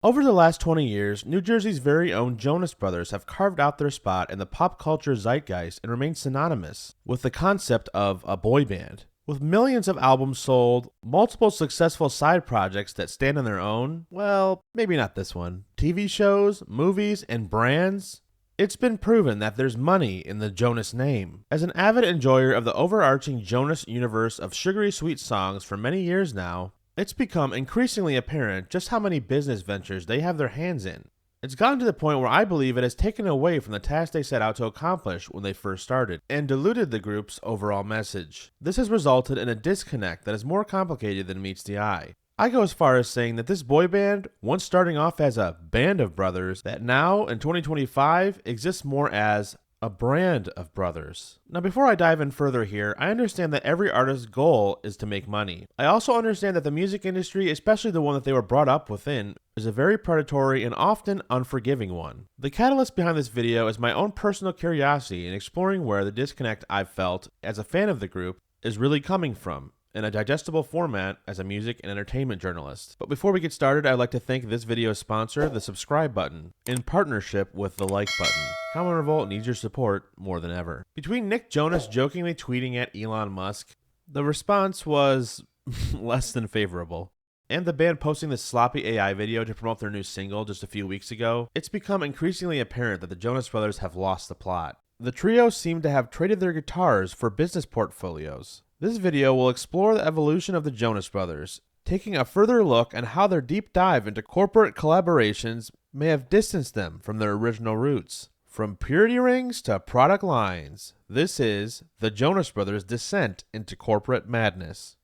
Over the last 20 years, New Jersey's very own Jonas Brothers have carved out their spot in the pop culture zeitgeist and remain synonymous with the concept of a boy band. With millions of albums sold, multiple successful side projects that stand on their own, well, maybe not this one, TV shows, movies, and brands, it's been proven that there's money in the Jonas name. As an avid enjoyer of the overarching Jonas universe of sugary sweet songs for many years now, it's become increasingly apparent just how many business ventures they have their hands in. It's gotten to the point where I believe it has taken away from the task they set out to accomplish when they first started, and diluted the group's overall message. This has resulted in a disconnect that is more complicated than meets the eye. I go as far as saying that this boy band, once starting off as a band of brothers, that now, in 2025, exists more as a brand of brothers. Now, before I dive in further here, I understand that every artist's goal is to make money. I also understand that the music industry, especially the one that they were brought up within, is a very predatory and often unforgiving one. The catalyst behind this video is my own personal curiosity in exploring where the disconnect I've felt as a fan of the group is really coming from, in a digestible format as a music and entertainment journalist. But before we get started, I'd like to thank this video's sponsor, the subscribe button, in partnership with the like button. Common Revolt needs your support more than ever. Between Nick Jonas jokingly tweeting at Elon Musk, the response was less than favorable, and the band posting this sloppy AI video to promote their new single just a few weeks ago, it's become increasingly apparent that the Jonas Brothers have lost the plot. The trio seem to have traded their guitars for business portfolios. This video will explore the evolution of the Jonas Brothers, taking a further look at how their deep dive into corporate collaborations may have distanced them from their original roots. From purity rings to product lines, this is the Jonas Brothers' descent into corporate madness.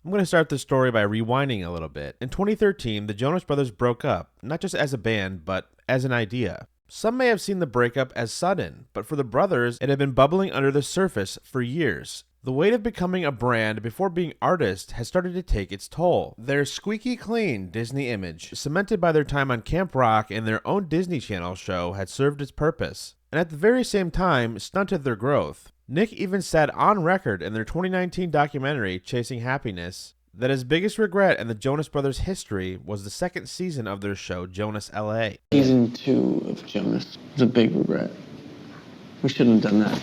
I'm going to start this story by rewinding a little bit. In 2013, the Jonas Brothers broke up, not just as a band, but as an idea. Some may have seen the breakup as sudden, but for the brothers, it had been bubbling under the surface for years. The weight of becoming a brand before being artists has started to take its toll. Their squeaky clean Disney image, cemented by their time on Camp Rock and their own Disney Channel show, had served its purpose, and at the very same time stunted their growth. Nick even said on record in their 2019 documentary, Chasing Happiness, that his biggest regret in the Jonas Brothers' history was the second season of their show, Jonas LA. Season 2 of Jonas was a big regret. We shouldn't have done that.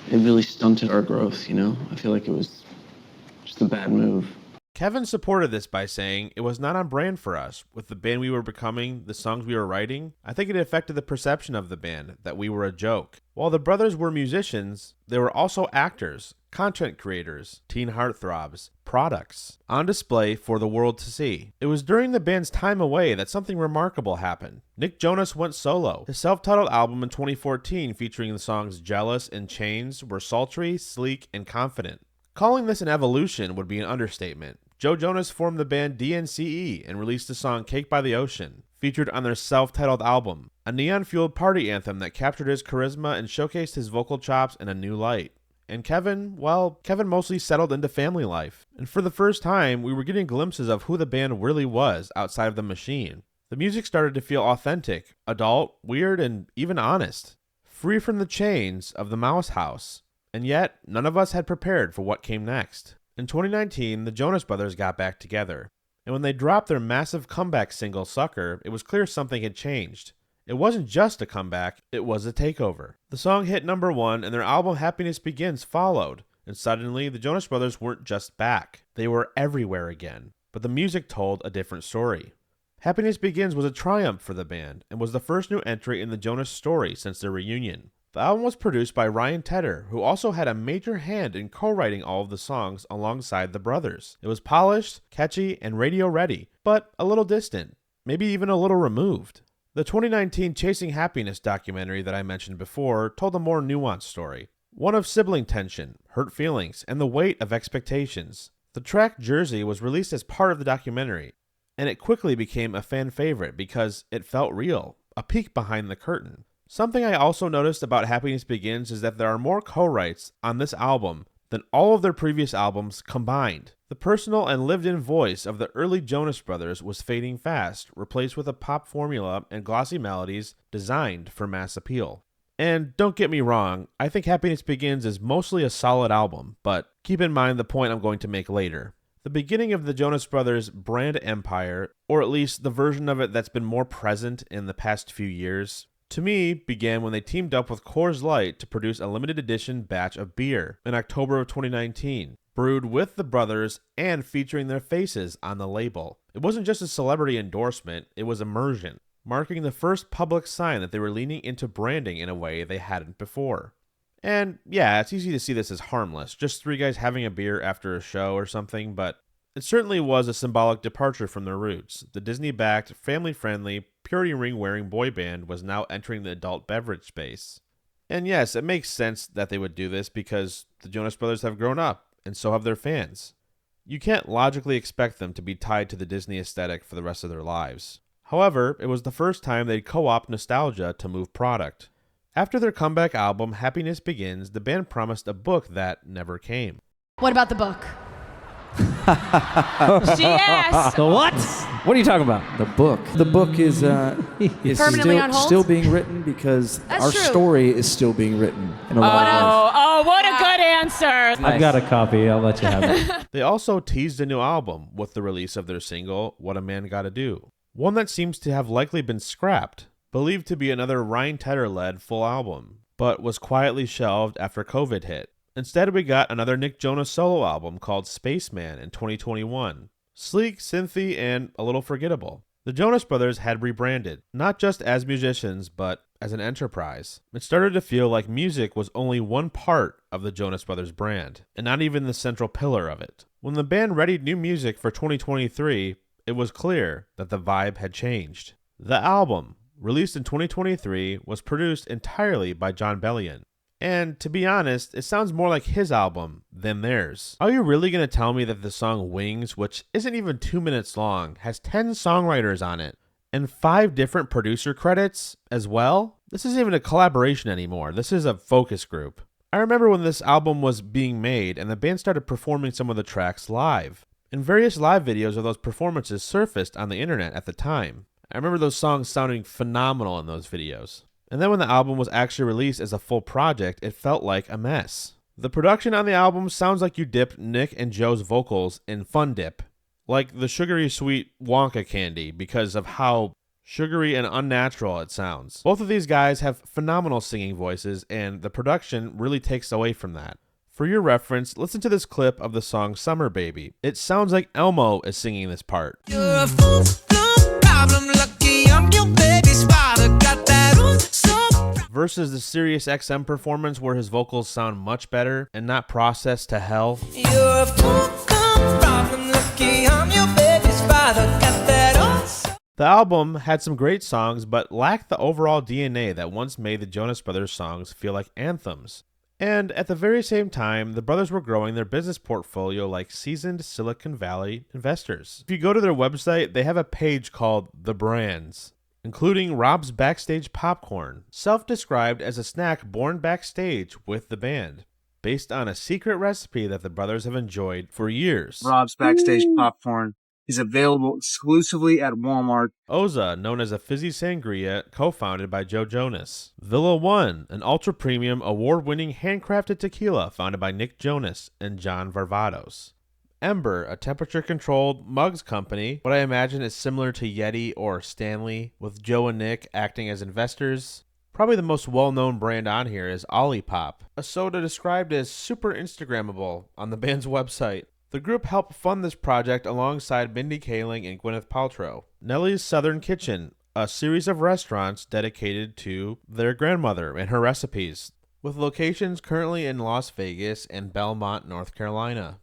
It really stunted our growth, you know? I feel like it was just a bad move. Kevin supported this by saying it was not on brand for us. With the band we were becoming, the songs we were writing, I think it affected the perception of the band, that we were a joke. While the brothers were musicians, they were also actors, content creators, teen heartthrobs, products, on display for the world to see. It was during the band's time away that something remarkable happened. Nick Jonas went solo. His self-titled album in 2014 featuring the songs Jealous and Chains were sultry, sleek, and confident. Calling this an evolution would be an understatement. Joe Jonas formed the band DNCE and released the song Cake by the Ocean, featured on their self-titled album, a neon-fueled party anthem that captured his charisma and showcased his vocal chops in a new light. And Kevin mostly settled into family life. And for the first time, we were getting glimpses of who the band really was outside of the machine. The music started to feel authentic, adult, weird, and even honest. Free from the chains of the Mouse House. And yet, none of us had prepared for what came next. In 2019, the Jonas Brothers got back together. And when they dropped their massive comeback single, Sucker, it was clear something had changed. It wasn't just a comeback, it was a takeover. The song hit #1 and their album Happiness Begins followed, and suddenly the Jonas Brothers weren't just back, they were everywhere again. But the music told a different story. Happiness Begins was a triumph for the band, and was the first new entry in the Jonas story since their reunion. The album was produced by Ryan Tedder, who also had a major hand in co-writing all of the songs alongside the brothers. It was polished, catchy, and radio ready, but a little distant, maybe even a little removed. The 2019 Chasing Happiness documentary that I mentioned before told a more nuanced story. One of sibling tension, hurt feelings, and the weight of expectations. The track Jersey was released as part of the documentary, and it quickly became a fan favorite because it felt real, a peek behind the curtain. Something I also noticed about Happiness Begins is that there are more co-writes on this album than all of their previous albums combined. The personal and lived-in voice of the early Jonas Brothers was fading fast, replaced with a pop formula and glossy melodies designed for mass appeal. And don't get me wrong, I think Happiness Begins is mostly a solid album, but keep in mind the point I'm going to make later. The beginning of the Jonas Brothers brand empire, or at least the version of it that's been more present in the past few years, to me, began when they teamed up with Coors Light to produce a limited edition batch of beer in October of 2019, brewed with the brothers and featuring their faces on the label. It wasn't just a celebrity endorsement, it was immersion, marking the first public sign that they were leaning into branding in a way they hadn't before. And yeah, it's easy to see this as harmless, just three guys having a beer after a show or something, but it certainly was a symbolic departure from their roots. The Disney-backed, family-friendly, purity ring-wearing boy band was now entering the adult beverage space. And yes, it makes sense that they would do this because the Jonas Brothers have grown up, and so have their fans. You can't logically expect them to be tied to the Disney aesthetic for the rest of their lives. However, it was the first time they'd co-opt nostalgia to move product. After their comeback album, Happiness Begins, the band promised a book that never came. What about the book? She asked. The what? What are you talking about? The book. The book is Permanently on hold? still being written because That's our true. story is still being written in a lot of ways. Oh, what a good answer. I've got a copy. I'll let you have it. They also teased a new album with the release of their single, What a Man Gotta Do, one that seems to have likely been scrapped, believed to be another Ryan Tedder-led full album, but was quietly shelved after COVID hit. Instead, we got another Nick Jonas solo album called Spaceman in 2021. Sleek, synthy, and a little forgettable. The Jonas Brothers had rebranded, not just as musicians, but as an enterprise. It started to feel like music was only one part of the Jonas Brothers brand, and not even the central pillar of it. When the band readied new music for 2023, it was clear that the vibe had changed. The album, released in 2023, was produced entirely by Jon Bellion. And to be honest, it sounds more like his album than theirs. Are you really going to tell me that the song Wings, which isn't even 2 minutes long, has 10 songwriters on it, and 5 different producer credits as well? This isn't even a collaboration anymore. This is a focus group. I remember when this album was being made and the band started performing some of the tracks live. And various live videos of those performances surfaced on the internet at the time. I remember those songs sounding phenomenal in those videos. And then when the album was actually released as a full project, it felt like a mess. The production on the album sounds like you dipped Nick and Joe's vocals in Fun Dip, like the sugary sweet Wonka candy, because of how sugary and unnatural it sounds. Both of these guys have phenomenal singing voices, and the production really takes away from that. For your reference, listen to this clip of the song Summer Baby. It sounds like Elmo is singing this part. You're a fool, no problem, lucky I'm your baby's father, got that Versus the Sirius XM performance where his vocals sound much better and not processed to hell. You're a fool, no problem, lucky I'm your baby's father, got that The album had some great songs, but lacked the overall DNA that once made the Jonas Brothers songs feel like anthems. And at the very same time, the brothers were growing their business portfolio like seasoned Silicon Valley investors. If you go to their website, they have a page called The Brands, including Rob's Backstage Popcorn, self-described as a snack born backstage with the band, based on a secret recipe that the brothers have enjoyed for years. Rob's Backstage Popcorn is available exclusively at Walmart. Oza, known as a fizzy sangria, co-founded by Joe Jonas. Villa One, an ultra-premium, award-winning handcrafted tequila founded by Nick Jonas and John Varvatos. Ember, a temperature-controlled mugs company, what I imagine is similar to Yeti or Stanley, with Joe and Nick acting as investors. Probably the most well-known brand on here is Olipop, a soda described as super Instagrammable on the band's website. The group helped fund this project alongside Mindy Kaling and Gwyneth Paltrow. Nellie's Southern Kitchen, a series of restaurants dedicated to their grandmother and her recipes, with locations currently in Las Vegas and Belmont, North Carolina.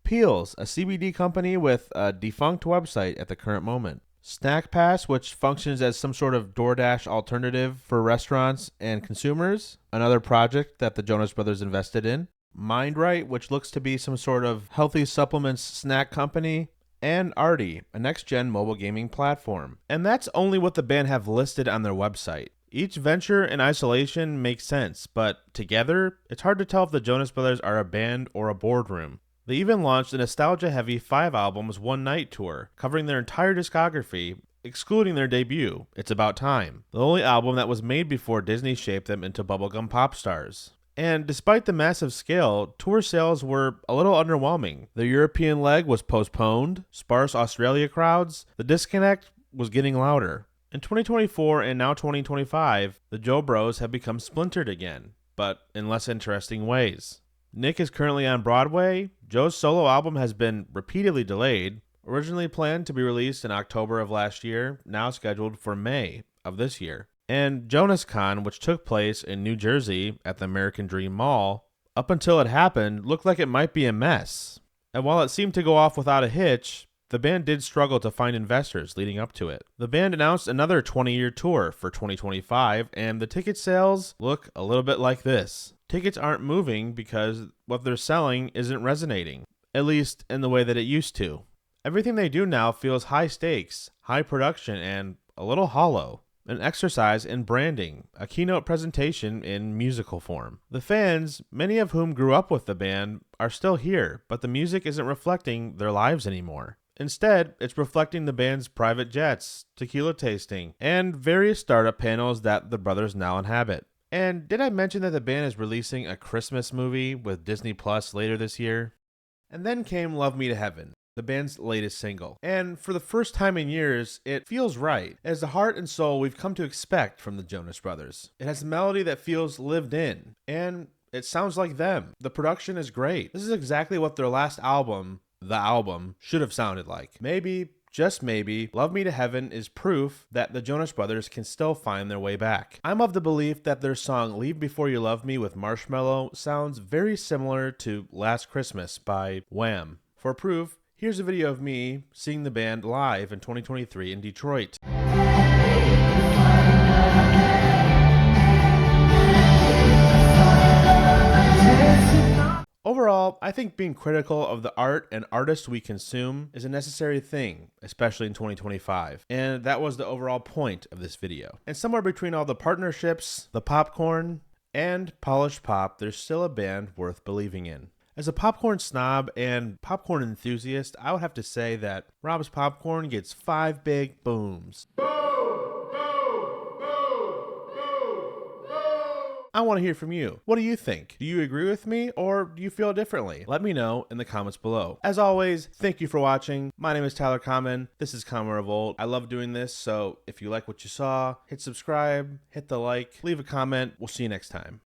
Peels, a CBD company with a defunct website at the current moment. Snack Pass, which functions as some sort of DoorDash alternative for restaurants and consumers, another project that the Jonas Brothers invested in. MindRight, which looks to be some sort of healthy supplements snack company. And Arty, a next-gen mobile gaming platform. And that's only what the band have listed on their website. Each venture in isolation makes sense, but together, it's hard to tell if the Jonas Brothers are a band or a boardroom. They even launched a nostalgia-heavy 5 albums one night tour, covering their entire discography, excluding their debut, It's About Time, the only album that was made before Disney shaped them into bubblegum pop stars. And despite the massive scale, tour sales were a little underwhelming. The European leg was postponed, sparse Australia crowds, the disconnect was getting louder. In 2024 and now 2025, the Joe Bros have become splintered again, but in less interesting ways. Nick is currently on Broadway. Joe's solo album has been repeatedly delayed. Originally planned to be released in October of last year, now scheduled for May of this year. And Jonas Con, which took place in New Jersey at the American Dream Mall, up until it happened, looked like it might be a mess. And while it seemed to go off without a hitch, the band did struggle to find investors leading up to it. The band announced another 20-year tour for 2025, and the ticket sales look a little bit like this. Tickets aren't moving because what they're selling isn't resonating, at least in the way that it used to. Everything they do now feels high stakes, high production, and a little hollow. An exercise in branding, a keynote presentation in musical form. The fans, many of whom grew up with the band, are still here, but the music isn't reflecting their lives anymore. Instead, it's reflecting the band's private jets, tequila tasting, and various startup panels that the brothers now inhabit. And did I mention that the band is releasing a Christmas movie with Disney Plus later this year? And then came Love Me to Heaven, the band's latest single. And for the first time in years, it feels right. It has the heart and soul we've come to expect from the Jonas Brothers. It has a melody that feels lived in, and it sounds like them. The production is great. This is exactly what their last album, The Album, should have sounded like. Maybe, just maybe, Love Me to Heaven is proof that the Jonas Brothers can still find their way back. I'm of the belief that their song Leave Before You Love Me with Marshmello sounds very similar to Last Christmas by Wham. For proof, here's a video of me seeing the band live in 2023 in Detroit. Overall, I think being critical of the art and artists we consume is a necessary thing, especially in 2025. And that was the overall point of this video. And somewhere between all the partnerships, the popcorn, and polished pop, there's still a band worth believing in. As a popcorn snob and popcorn enthusiast, I would have to say that Rob's Popcorn gets 5 big booms. I want to hear from you. What do you think? Do you agree with me or do you feel differently? Let me know in the comments below. As always, thank you for watching. My name is Tyler Common. This is Common Revolt. I love doing this, so if you like what you saw, hit subscribe, hit the like, leave a comment. We'll see you next time.